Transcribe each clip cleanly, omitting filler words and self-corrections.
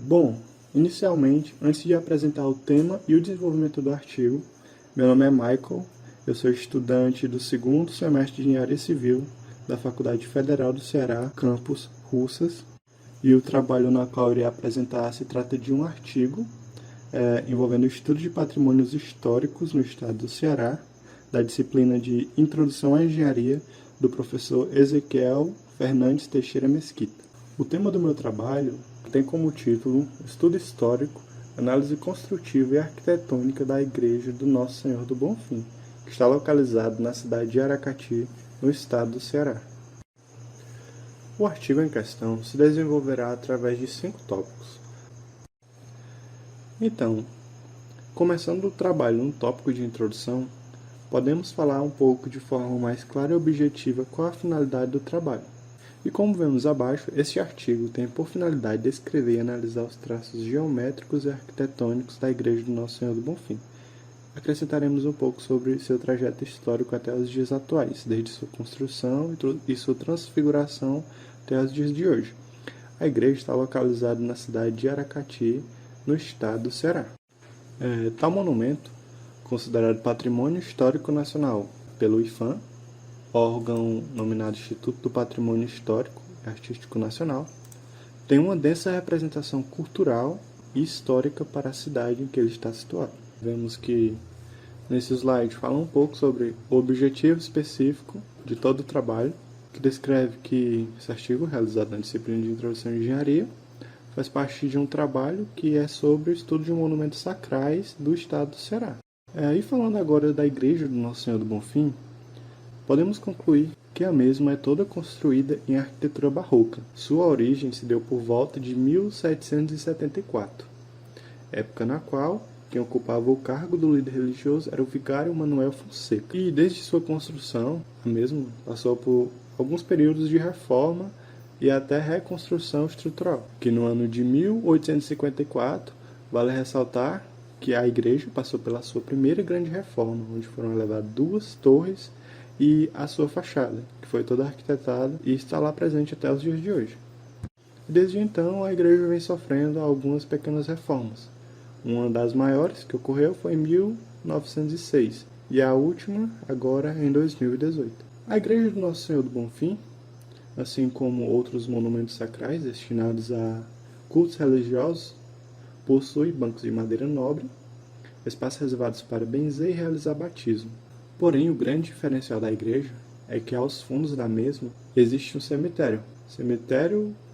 Bom, inicialmente, antes de apresentar o tema e o desenvolvimento do artigo, meu nome é Michael, eu sou estudante do segundo semestre de Engenharia Civil da Faculdade Federal do Ceará, campus Russas, e o trabalho na qual eu irei apresentar se trata de um artigo envolvendo o estudo de patrimônios históricos no estado do Ceará, da disciplina de Introdução à Engenharia, do professor Ezequiel Fernandes Teixeira Mesquita. O tema do meu trabalho tem como título Estudo Histórico, Análise Construtiva e Arquitetônica da Igreja do Nosso Senhor do Bonfim, que está localizado na cidade de Aracati, no estado do Ceará. O artigo em questão se desenvolverá através de 5 tópicos. Então, começando o trabalho no tópico de introdução, podemos falar um pouco de forma mais clara e objetiva qual a finalidade do trabalho. E como vemos abaixo, este artigo tem por finalidade descrever e analisar os traços geométricos e arquitetônicos da Igreja do Nosso Senhor do Bonfim. Acrescentaremos um pouco sobre seu trajeto histórico até os dias atuais, desde sua construção e sua transfiguração até os dias de hoje. A igreja está localizada na cidade de Aracati, no estado do Ceará. Tal monumento, considerado Patrimônio Histórico Nacional pelo IPHAN, órgão nominado Instituto do Patrimônio Histórico e Artístico Nacional, tem uma densa representação cultural e histórica para a cidade em que ele está situado. Vemos que nesse slide fala um pouco sobre o objetivo específico de todo o trabalho, que descreve que esse artigo, realizado na disciplina de Introdução à Engenharia, faz parte de um trabalho que é sobre o estudo de monumentos sacrais do estado do Ceará. E falando agora da Igreja do Nosso Senhor do Bonfim, podemos concluir que a mesma é toda construída em arquitetura barroca. Sua origem se deu por volta de 1774, época na qual quem ocupava o cargo do líder religioso era o vigário Manuel Fonseca. E desde sua construção, a mesma passou por alguns períodos de reforma e até reconstrução estrutural, que no ano de 1854, vale ressaltar que a igreja passou pela sua primeira grande reforma, onde foram elevadas 2 torres e a sua fachada, que foi toda arquitetada e está lá presente até os dias de hoje. Desde então, a igreja vem sofrendo algumas pequenas reformas. Uma das maiores que ocorreu foi em 1906 e a última agora em 2018. A Igreja do Nosso Senhor do Bonfim, assim como outros monumentos sacrais destinados a cultos religiosos, possui bancos de madeira nobre, espaços reservados para benzer e realizar batismo. Porém, o grande diferencial da igreja é que aos fundos da mesma existe um cemitério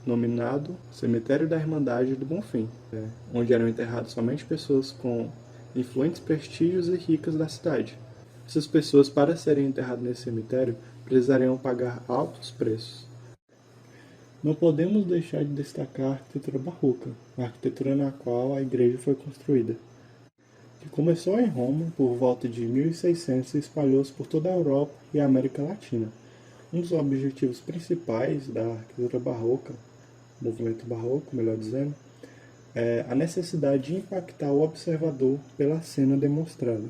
nominado Cemitério da Irmandade do Bonfim, onde eram enterradas somente pessoas com influentes prestígios e ricas da cidade. Essas pessoas, para serem enterradas nesse cemitério, precisariam pagar altos preços. Não podemos deixar de destacar a arquitetura barroca, a arquitetura na qual a igreja foi construída, que começou em Roma por volta de 1600 e espalhou-se por toda a Europa e a América Latina. Um dos objetivos principais da arquitetura barroca, movimento barroco, melhor dizendo, é a necessidade de impactar o observador pela cena demonstrada.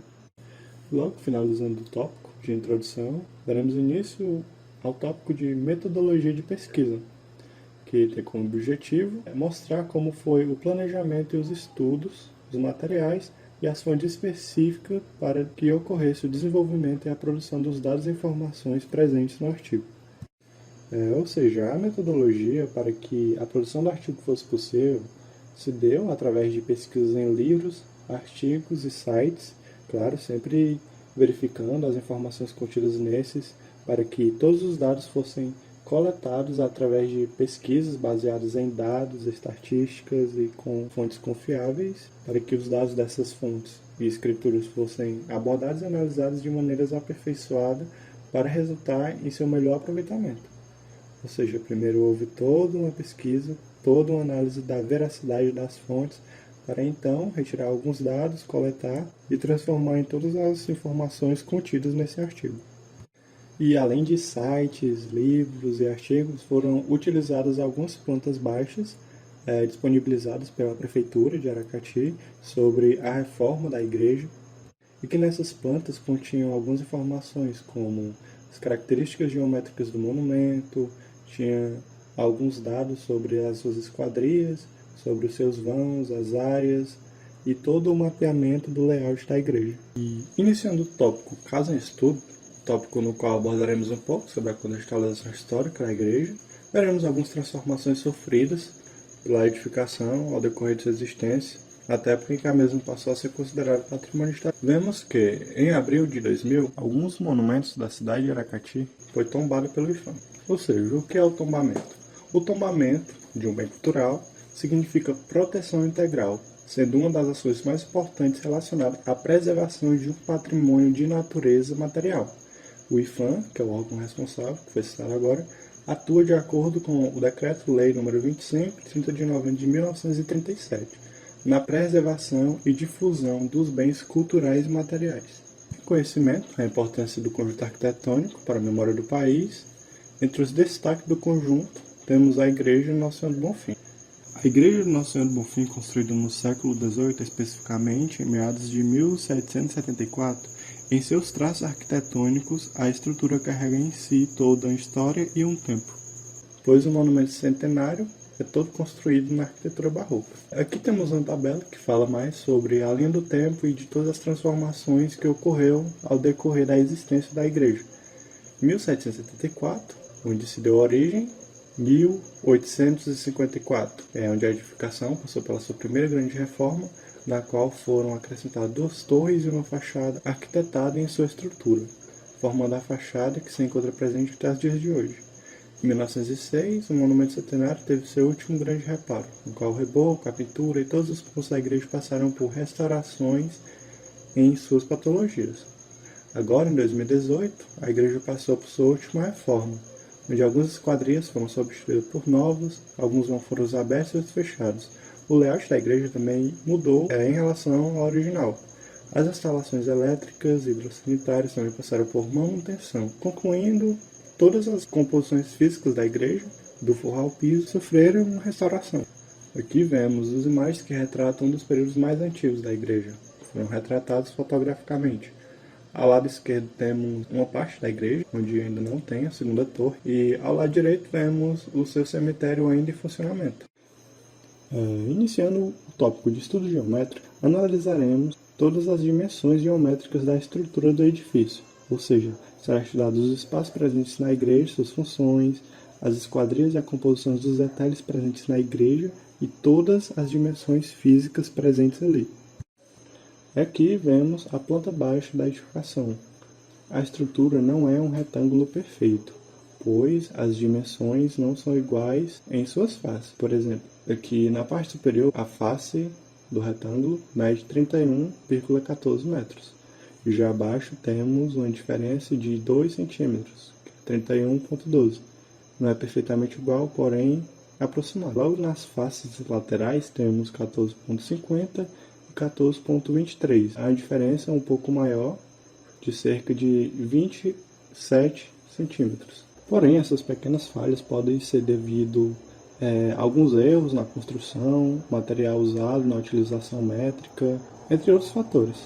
Logo finalizando o tópico de introdução, daremos início ao tópico de metodologia de pesquisa, que tem como objetivo mostrar como foi o planejamento e os estudos, os materiais e as fontes específicas para que ocorresse o desenvolvimento e a produção dos dados e informações presentes no artigo. Ou seja, a metodologia para que a produção do artigo fosse possível se deu através de pesquisas em livros, artigos e sites, claro, sempre verificando as informações contidas nesses para que todos os dados fossem coletados através de pesquisas baseadas em dados, estatísticas e com fontes confiáveis, para que os dados dessas fontes e escrituras fossem abordados e analisados de maneiras aperfeiçoadas para resultar em seu melhor aproveitamento. Ou seja, primeiro houve toda uma pesquisa, toda uma análise da veracidade das fontes, para então retirar alguns dados, coletar e transformar em todas as informações contidas nesse artigo. E além de sites, livros e artigos, foram utilizadas algumas plantas baixas disponibilizadas pela Prefeitura de Aracati sobre a reforma da igreja, e que nessas plantas continham algumas informações como as características geométricas do monumento, tinha alguns dados sobre as suas esquadrias, sobre os seus vãos, as áreas e todo o mapeamento do layout da igreja. E iniciando o tópico Casa em Estudo, tópico no qual abordaremos um pouco sobre a contextualização histórica da igreja, veremos algumas transformações sofridas pela edificação ao decorrer de sua existência, até época em que a mesma passou a ser considerada patrimônio histórico. Vemos que, em abril de 2000, alguns monumentos da cidade de Aracati foi tombado pelo IPHAN. Ou seja, o que é o tombamento? O tombamento de um bem cultural significa proteção integral, sendo uma das ações mais importantes relacionadas à preservação de um patrimônio de natureza material. O IPHAN, que é o órgão responsável, que foi citado agora, atua de acordo com o Decreto-Lei nº 25, 30 de novembro de 1937, na preservação e difusão dos bens culturais e materiais. Conhecimento, a importância do conjunto arquitetônico para a memória do país. Entre os destaques do conjunto, temos a Igreja Nossa Senhora do Bonfim. A Igreja Nossa Senhora do Bonfim, construída no século XVIII, especificamente em meados de 1774, em seus traços arquitetônicos, a estrutura carrega em si toda uma história e um tempo, pois o monumento centenário é todo construído na arquitetura barroca. Aqui temos uma tabela que fala mais sobre a linha do tempo e de todas as transformações que ocorreram ao decorrer da existência da igreja. 1774, onde se deu origem, 1854, onde a edificação passou pela sua primeira grande reforma, na qual foram acrescentadas 2 torres e uma fachada arquitetada em sua estrutura, formando a fachada que se encontra presente até os dias de hoje. Em 1906, o monumento centenário teve seu último grande reparo, no qual o reboco, a pintura e todos os pontos da igreja passaram por restaurações em suas patologias. Agora, em 2018, a igreja passou por sua última reforma, onde algumas esquadrias foram substituídas por novas, alguns vão foram abertos e outros fechados. O layout da igreja também mudou em relação ao original. As instalações elétricas e hidrossanitárias também passaram por manutenção, concluindo todas as composições físicas da igreja, do forro ao piso, sofreram uma restauração. Aqui vemos as imagens que retratam um dos períodos mais antigos da igreja. Foram retratados fotograficamente. Ao lado esquerdo temos uma parte da igreja, onde ainda não tem a segunda torre, e ao lado direito vemos o seu cemitério ainda em funcionamento. Iniciando o tópico de estudo geométrico, analisaremos todas as dimensões geométricas da estrutura do edifício, ou seja, será estudado os espaços presentes na igreja, suas funções, as esquadrias e a composição dos detalhes presentes na igreja e todas as dimensões físicas presentes ali. Aqui vemos a planta baixa da edificação. A estrutura não é um retângulo perfeito, pois as dimensões não são iguais em suas faces. Por exemplo, aqui na parte superior, a face do retângulo mede 31,14 metros. E já abaixo temos uma diferença de 2 centímetros, 31,12. Não é perfeitamente igual, porém aproximado. Logo nas faces laterais temos 14,50 e 14,23. A diferença é um pouco maior, de cerca de 27 centímetros. Porém, essas pequenas falhas podem ser devido a alguns erros na construção, material usado na utilização métrica, entre outros fatores.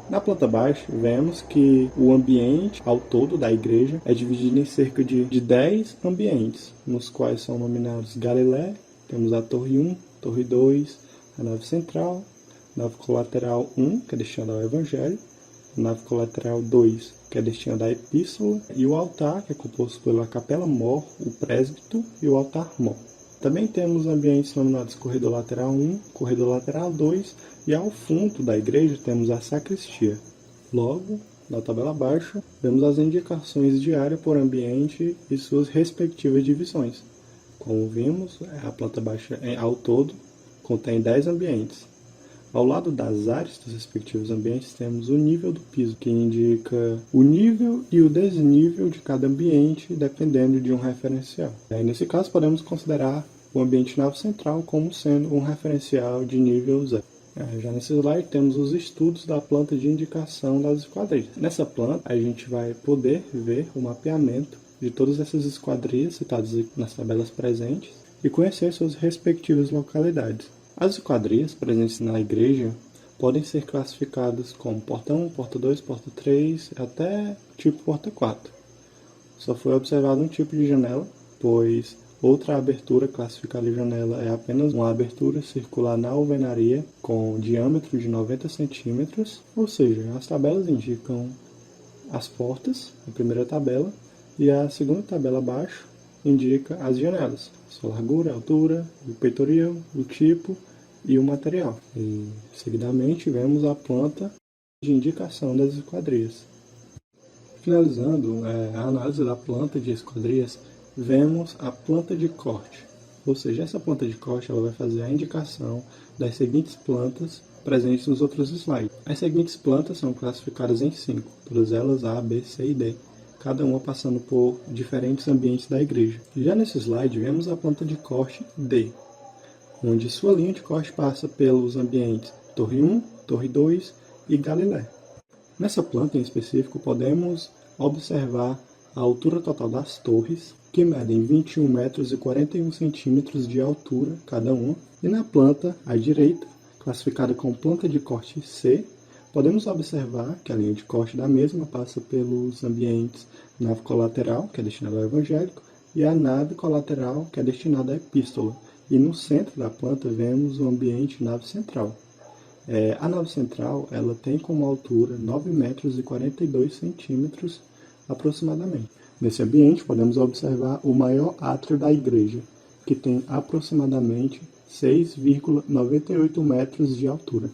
Na planta baixa, vemos que o ambiente ao todo da igreja é dividido em cerca de 10 ambientes, nos quais são nominados Galilé, temos a Torre 1, Torre 2, a nave central, nave colateral 1, que é destinada ao Evangelho, a nave colateral 2, que é destinada à Epístola, e o altar, que é composto pela capela-mor, o presbítero e o altar-mor. Também temos ambientes nominados Corredor Lateral 1, Corredor Lateral 2, e ao fundo da igreja temos a sacristia. Logo, na tabela abaixo, vemos as indicações de área por ambiente e suas respectivas divisões. Como vimos, a planta baixa ao todo contém 10 ambientes. Ao lado das áreas dos respectivos ambientes temos o nível do piso, que indica o nível e o desnível de cada ambiente, dependendo de um referencial. Nesse caso, podemos considerar o ambiente nave central como sendo um referencial de nível 0. Já nesse slide temos os estudos da planta de indicação das esquadrias. Nessa planta, a gente vai poder ver o mapeamento de todas essas esquadrias citadas nas tabelas presentes e conhecer suas respectivas localidades. As esquadrias presentes na igreja podem ser classificadas como porta 1, porta 2, porta 3, até tipo porta 4. Só foi observado um tipo de janela, pois Outra abertura classificada de janela é apenas uma abertura circular na alvenaria com diâmetro de 90 centímetros, ou seja, as tabelas indicam as portas, a primeira tabela, e a segunda tabela abaixo indica as janelas, sua largura, altura, o peitoril, o tipo e o material. E, seguidamente, vemos a planta de indicação das esquadrias. Finalizando a análise da planta de esquadrias, vemos a planta de corte, ou seja, essa planta de corte ela vai fazer a indicação das seguintes plantas presentes nos outros slides. As seguintes plantas são classificadas em 5, todas elas A, B, C e D, cada uma passando por diferentes ambientes da igreja. Já nesse slide vemos a planta de corte D, onde sua linha de corte passa pelos ambientes Torre 1, Torre 2 e Galilé. Nessa planta em específico podemos observar a altura total das torres, que medem 21 metros e 41 centímetros de altura cada uma, e na planta à direita, classificada como planta de corte C, podemos observar que a linha de corte da mesma passa pelos ambientes nave colateral, que é destinada ao evangélico, e a nave colateral, que é destinada à epístola. E no centro da planta vemos o ambiente nave central. A nave central ela tem como altura 9 metros e 42 centímetros aproximadamente. Nesse ambiente podemos observar o maior átrio da igreja, que tem aproximadamente 6,98 metros de altura.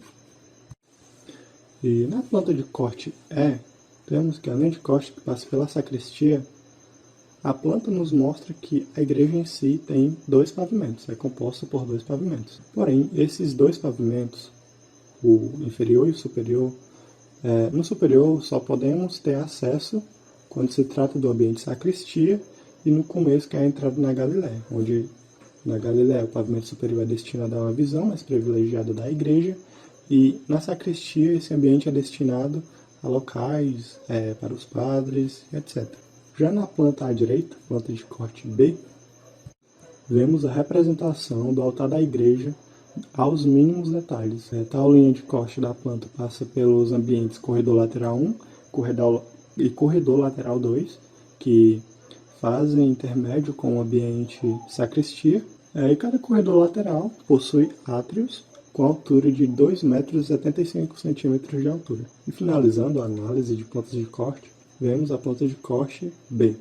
E na planta de corte E, temos que além de corte que passa pela sacristia, a planta nos mostra que a igreja em si tem 2 pavimentos, é composta por 2 pavimentos. Porém, esses 2 pavimentos, o inferior e o superior, no superior só podemos ter acesso quando se trata do ambiente sacristia e no começo que é a entrada na Galiléia, onde na Galiléia o pavimento superior é destinado a uma visão mais privilegiada da igreja e na sacristia esse ambiente é destinado a locais, para os padres, etc. Já na planta à direita, planta de corte B, vemos a representação do altar da igreja aos mínimos detalhes. Tal linha de corte da planta passa pelos ambientes corredor lateral 1 e corredor lateral 2, que fazem intermédio com o ambiente sacristia. E cada corredor lateral possui átrios com altura de 2,75 metros de altura. E finalizando a análise de plantas de corte, vemos a planta de corte B.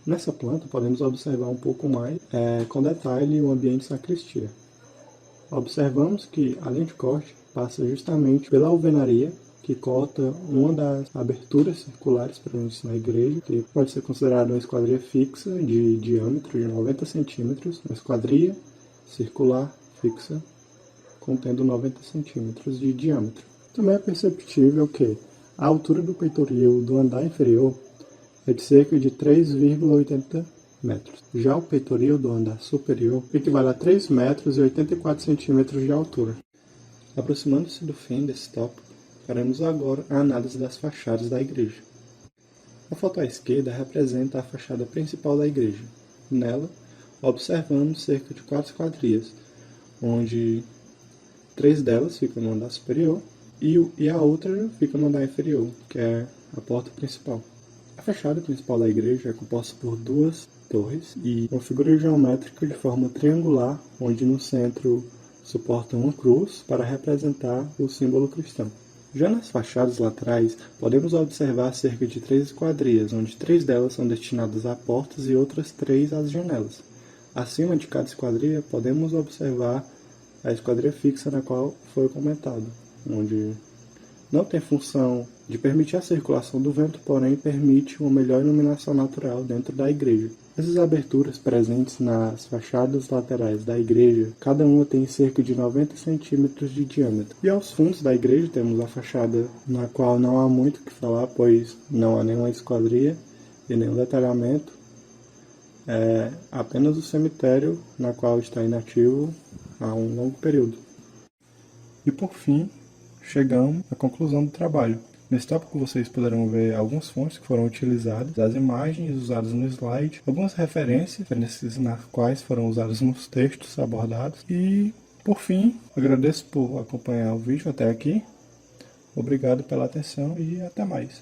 Nessa planta podemos observar um pouco mais com detalhe o ambiente sacristia. Observamos que a linha de corte passa justamente pela alvenaria, que corta uma das aberturas circulares presentes na igreja, que pode ser considerada uma esquadria fixa de diâmetro de 90 centímetros, uma esquadria circular fixa contendo 90 centímetros de diâmetro. Também é perceptível que a altura do peitoril do andar inferior é de cerca de 3,80 metros. Já o peitoril do andar superior equivale a 3 metros e 84 centímetros de altura. Aproximando-se do fim desse tópico, faremos agora a análise das fachadas da igreja. A foto à esquerda representa a fachada principal da igreja. Nela, observamos cerca de 4 esquadrias, onde 3 delas ficam no andar superior e a outra fica no andar inferior, que é a porta principal. A fachada principal da igreja é composta por 2 torres e uma figura geométrica de forma triangular, onde no centro suporta uma cruz para representar o símbolo cristão. Já nas fachadas laterais, podemos observar cerca de 3 esquadrias, onde 3 delas são destinadas a portas e outras 3 às janelas. Acima de cada esquadria, podemos observar a esquadria fixa na qual foi comentado, onde não tem função de permitir a circulação do vento, porém permite uma melhor iluminação natural dentro da igreja. Essas aberturas presentes nas fachadas laterais da igreja, cada uma tem cerca de 90 centímetros de diâmetro. E aos fundos da igreja temos a fachada na qual não há muito o que falar, pois não há nenhuma esquadria e nenhum detalhamento. É apenas o cemitério, na qual está inativo há um longo período. E por fim, chegamos à conclusão do trabalho. Nesse tópico vocês poderão ver algumas fontes que foram utilizadas, as imagens usadas no slide, algumas referências nas quais foram usadas nos textos abordados. E, por fim, agradeço por acompanhar o vídeo até aqui. Obrigado pela atenção e até mais.